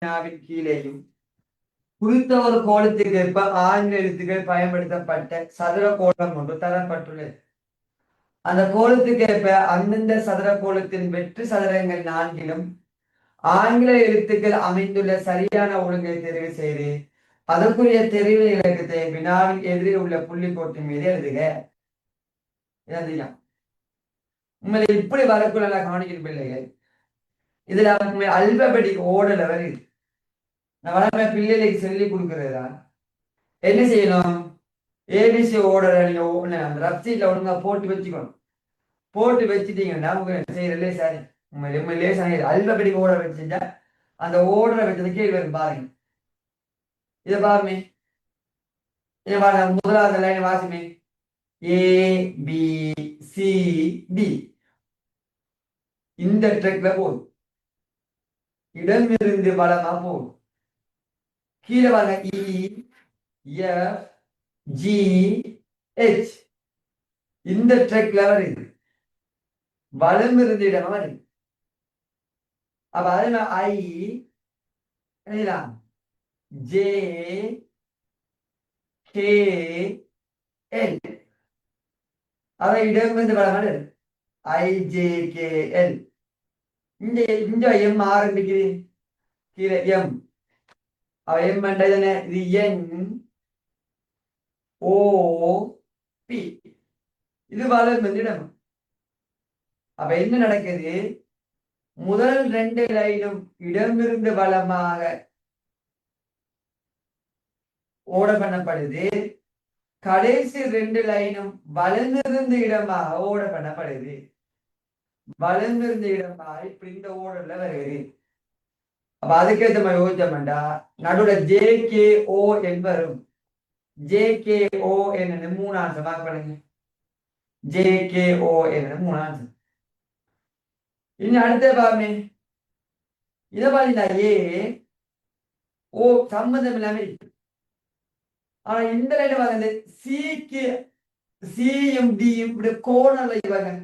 கீழேயும் குறித்த ஒரு கோலத்துக்கு ஆங்கில எழுத்துக்கள் பயன்படுத்தப்பட்ட சதுர கோலம் ஒன்று தரப்பட்டுள்ளது. அந்த கோலத்துக்கு அந்தந்த சதுர கோலத்தின் வெற்று சதுரங்கள் 4லும் ஆங்கில எழுத்துக்கள் அமைந்துள்ள சரியான ஒழுங்கை தெரிவு செய்து அதற்குரிய தெரிவு இலக்கத்தை வினாவின் எதிரில் உள்ள புள்ளிக்கோட்டின் மீது எழுதுக. உண்மையில இப்படி வரக்குள்ள கவனிக்கிற பிள்ளைகள் இதுல அல்பபெடிக் ஓடல வருது. நான் வளர்மை பிள்ளைகளுக்கு சொல்லி கொடுக்கறதா என்ன செய்யணும்? ஏபிசி ஓடல நீங்க ரப்சீட்ல ஒழுங்கா போட்டு வச்சுக்கணும். போட்டு வச்சுட்டீங்கன்னா உங்களுக்கு செய்யறதுலே சரி. உண்மையிலே சரி. அல்பபெடிக் ஓடர் வச்சுட்டா அந்த ஓடரை வச்சது கீழ் வரும் பாருங்க. இதை பாருமே, இதை பாருங்க. முதலாவது லைன் வாசிமே. ஏ பி சி டி இந்த ட்ரெக்ல போதும். இடமிருந்து வளமா போகும். கீழே பாருங்க. இ எஃப் ஜி ஹெச் இந்த ட்ரெக்ல வருது. வளம் இருந்து இடமா வருது. அப்ப அதே ஐ எழுதலாம். ஜே கே எல் அதை இடமிருந்து வளம் ஐ ஜே கே எல். இங்க எம் ஆரம்பிக்குது. கீழே எம். எம் என்ன? இது என் ஓ பி. இது வளர்ந்து இடம். அப்ப என்ன நடக்குது? முதல் 2 லைனும் இடமிருந்து வளமாக ஓட பண்ணப்படுது. கடைசி 2 லைனும் வளர்ந்திருந்து இடமாக ஓட பண்ணப்படுது. வளர்ந்திருந்த இடமாக இப்படி இந்த ஓடல வருகிறது. அப்ப அதுக்கேற்ற மாதிரி யோசிச்சோம்டா நடுவுல ஜே கே ஓ என்பரும். ஜே கே ஓ என்ன 3 ஆன்சர் மார்க் பண்ணுங்க. ஜே கே ஓ என்ன 3 ஆன்சர். இன்னும் அடுத்த பாருங்க. இதை பாத்தீங்கன்னா ஏ ஓ சம்பந்தம் இல்லாம இருக்கு. ஆனா இந்த லைன் பாருங்க. சிக்கு சியும் டியும் இப்படி கோணல்ல இவங்க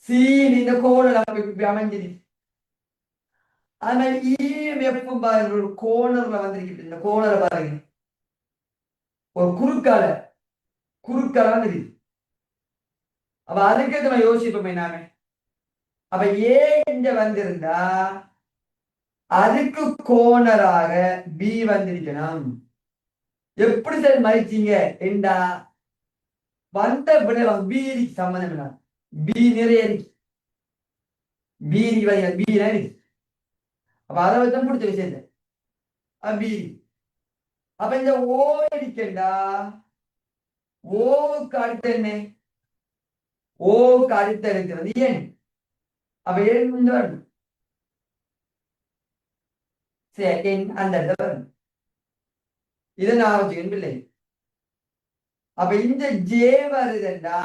சி இந்த கோணல் அமைஞ்சிருக்கு. அதனால ஈஎஃப்பும் பாருங்க ஒரு கோணர்ல வந்திருக்கு. இந்த கோணரை பாருங்க ஒரு குறுக்கால வந்துருக்கு. அப்ப அதுக்கு நம்ம யோசிப்போமே நாம. அப்ப ஏ இங்க வந்திருந்தா அதுக்கு கோணராக பி வந்திருக்கணும். எப்படி சார் மதிச்சீங்க என்றா வந்த விட பீரி சம்பந்தம் இல்லை. பி நிறைய இருக்கு. பீரி பி இருக்கு. அப்ப அதை வச்சு பிடிச்ச விஷயத்த பீரி. அப்ப இந்த ஓ இருக்கா ஓவுக்கு அடுத்த என்ன? ஓவுக்கு அடுத்த இருக்கிறது ஏன்? அப்ப ஏன் வரணும். சரி அந்த இடத்துல வரணும். இதை நான் வச்சுக்கணும் பிள்ளை. அப்ப இந்த ஜே வருதுண்டா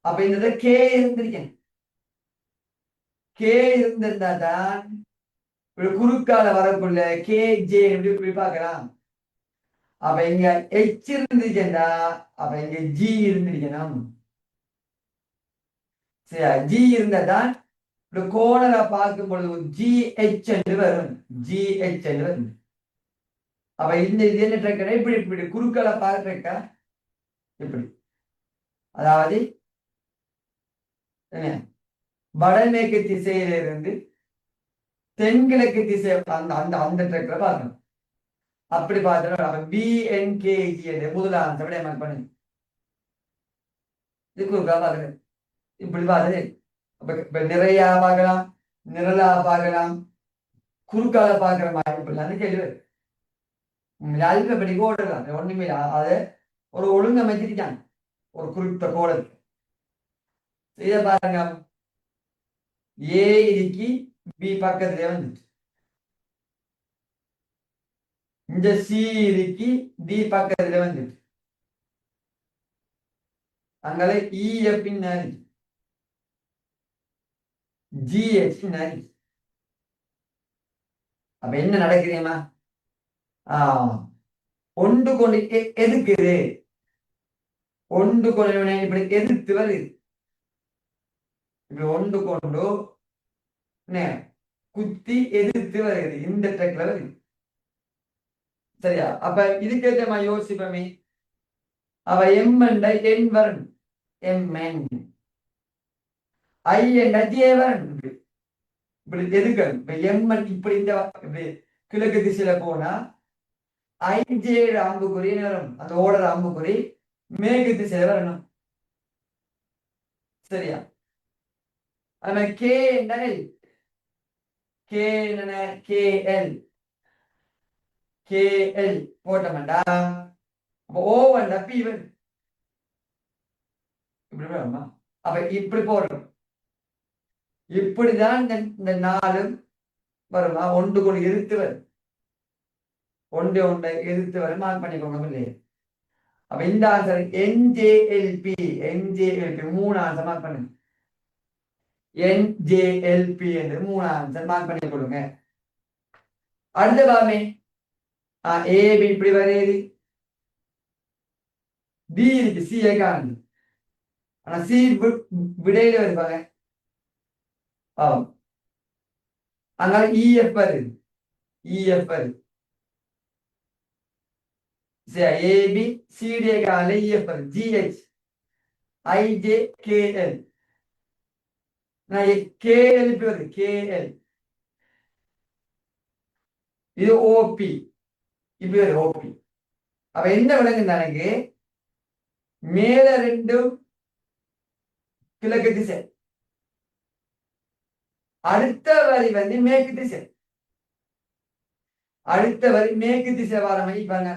அப்ப இந்த கே இருந்திருக்கேன். கே இருந்திருந்தா தான் குறுக்கால வரக்குள்ள கே ஜே எப்படி பார்க்கலாம். அப்ப இங்க எச் இருந்துச்சுண்டா அப்ப இங்க ஜி இருந்திருக்கணும். சரியா? ஜி இருந்தாதான் கோணரை பார்க்கும் பொழுது ஜி எச் என்று வரும். ஜி எச் என்று வரும். அப்ப இந்த இது என்ன ட்ரெக் இப்படி இப்படி குறுக்களை பார்க்க இப்படி. அதாவது வடமேற்கு திசையிலிருந்து தென்கிழக்கு திசை அந்த அந்த அந்த ட்ரெக்ல பார்க்கணும். அப்படி பார்த்தோம். பிஎன்கேஜி முதலாம் விட பண்ணுங்க. இது குறுக்கா பார்க்கறது இப்படி பார்த்தது. இப்ப நிறையா பார்க்கலாம், நிரலா பார்க்கலாம், குறுக்கால பார்க்கிற மாதிரி இப்படிலாம் கேள்வி. அல்பபடி கோடலாம் ஒண்ணுமே அதை ஒரு ஒழுங்கமைச்சிருக்காங்க ஒரு குறிப்பிட்ட கோடலுக்கு. இதை பாருங்க. ஏ இருக்கு பி பக்கத்துல வந்துட்டு. இந்த சி இருக்கு டி பக்கத்துல வந்துட்டு. அங்கே இஎஃப் ஜிஹெச். அப்ப என்ன நடக்குதுமா? ஒன்று கொண்டு எதுக்குது? ஒன்று கொண்டு இப்படி எதிர்த்து வருது. இப்படி ஒன்று கொண்டு குத்தி எதிர்த்து வருகிறது இந்த ட்ரெக்ல வருது. சரியா? அப்ப இதுக்கேற்ற மாதிரி யோசிப்பமே. அவ எம் என் வரணும், எம் என் ஐ என்ற ஜே வரணும். இப்படி எதுக்கணும்? இப்ப எம் இப்படி இந்த இப்படி கிழக்கு திசையில போனா ஐஜே அம்புக்குறி வரும், அந்த ஓடர் அம்புக்குறி மேற்கு திசையில வரணும். சரியா? ஆனா கே என்ன கே என்ன கே எல் கே எல் போட்டோம்டா. அப்போ ஓ வந்தா பி வரும். இப்படி வருமா? அப்ப இப்படி போடுறோம். இப்படிதான் இந்த நாளும் வருமா? ஒன்று கொண்டு எதிர்த்து வரும், ஒன்றை ஒன்றை எதிர்த்து வரும். மார்க் பண்ணிக்கோங்க இல்லையே. அப்ப இந்த ஆன்சர் என்ஜேஎல்பி. என்ஜேஎல்பி 3 ஆன்சர் மார்க் பண்ணுங்க. என்ஜேஎல்பி என்று 3 ஆன்சர் மார்க் பண்ணி கொடுங்க. அடுத்த பாமே ஏபி இப்படி வருது, பி இருக்கு, சி காணுது. ஆனா சி விடையில வருவாங்க. அதனால இஎஃப் வருது, இஎஃப் வருது. ஏபி சிடி காணல, இஎஃப் வருது. ஜிஹெச் ஐஜே கேஎல், கேஎல் இப்படி வருது, கேஎல். இது ஓபி இப்படி வருது, ஓபி. அப்ப என்ன விளங்குது எனக்கு? மேல ரெண்டும் கிழக்கு திசை, அடுத்த வரி வந்து மேற்கு திசை. அடுத்த வரி மேற்கு திசை வர மாதிரி பாருங்க.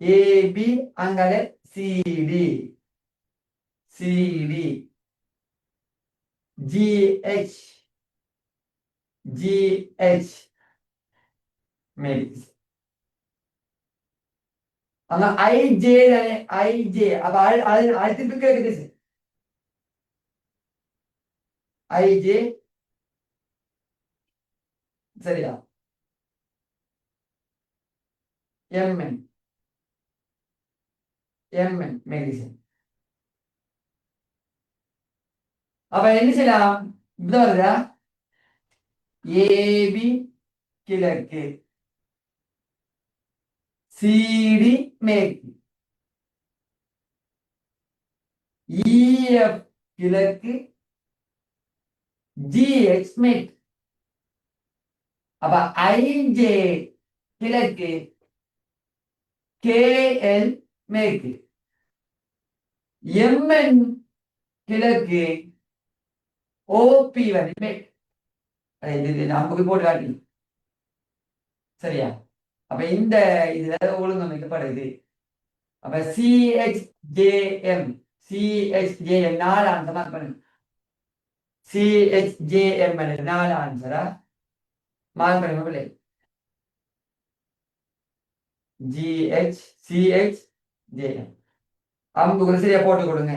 ஏபி அங்கால சிடி, சிடி ஜிஹெச், ஜிஹெச் மேற்கு திசை. அங்க ஐஜே தானே, ஐஜே. அப்ப அடுத்து கிழக்கு திசை ஐஜே. சரியா? MN, MN magnesium. அப்ப என்ன செய்யலாம்? இது வருதா? ஏபி கிழக்கு, சிடி மேற்கு, இஎஃப் கிழக்கு, ஜிஹெச் மேற்கு. அப்ப ஐஜே கிழக்கு, கேஎல் மேற்கு, எம்என் கிழக்கு, ஓபி வந்து மேற்கு. நமக்கு போட்டு காட்டி. சரியா? அப்ப இந்த இதுல ஒழுங்கமைக்கப்படுது. அப்ப சிஹெச்ஜேஎம், சிஹெச்ஜேஎம் 4 ஆன்சர் மார்க் பண்ணுங்க. சிஹெச்ஜேஎம் 4 ஆன்சரா மார்க் பண்ணுங்க. ஜிஹெச் சிஹெச்ஜேஎம் அம்புக்குள்ள சரியா போட்டு கொடுங்க.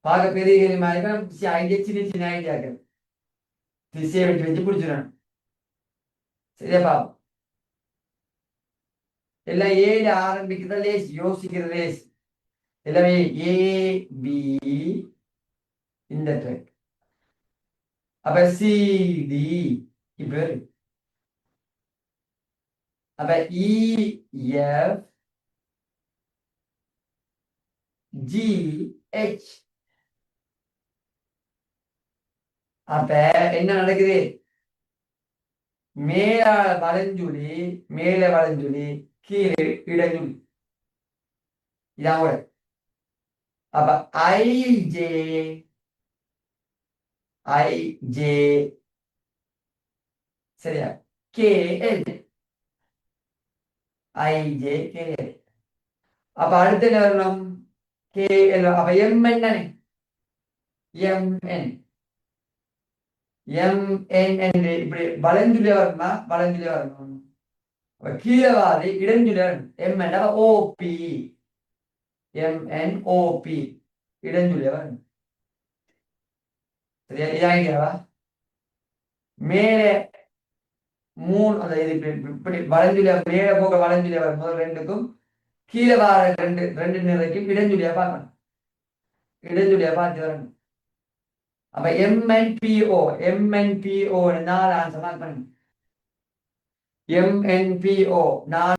பார்க்க பெரிய மாதிரி ஐடியா, சின்ன சின்ன ஐடியாக்கள் திசையை வெட்டி வச்சு பிடிச்சிடணும். சரியா பாப்போம். எல்லாம் ஏழு ஆரம்பிக்கிறத லேஸ், யோசிக்கிற லேஸ். எல்லாமே ஏ பி இந்த ட்ரெக். அப்ப சிடி இப்ப அப்ப இஎஃப் ஜிஹெச். அப்ப என்ன நடக்குது? மேல வளைஞ்சுழி, மேல வளைஞ்சுழி, கீழே இடஞ்சுழி. இதான் கூட. அப்ப ஐஜே, ஐஜே சரியா, கேஎல், ஐஜே கேஎல். அப்ப அடுத்து என்ன வரணும்? கேஎல். அப்ப எம்என் தானே, எம்என், எம்என் என்று இப்படி வளைஞ்சுழியா வருமா? வளைஞ்சுழியா வரணும். அப்ப கீழே வாரி இடஞ்சுழியா வரணும். எம்என் ஓபி, எம்என் ஓபி இடஞ்சுழியா வரணும். சரியா? இதான் ஐடியாவா? மேலே 3 அந்த இது இப்படி வளைஞ்சுழியா, மேல போக வளைஞ்சுழியா வரும் முதல் ரெண்டுக்கும், கீழே வார ரெண்டு நிறைக்கும் இடஞ்சுழியா பார்க்கணும். இடஞ்சுழியா பார்த்து வரணும். அப்ப MNPO 4 ஆன்சர் பண்ணுங்க. MNPO 4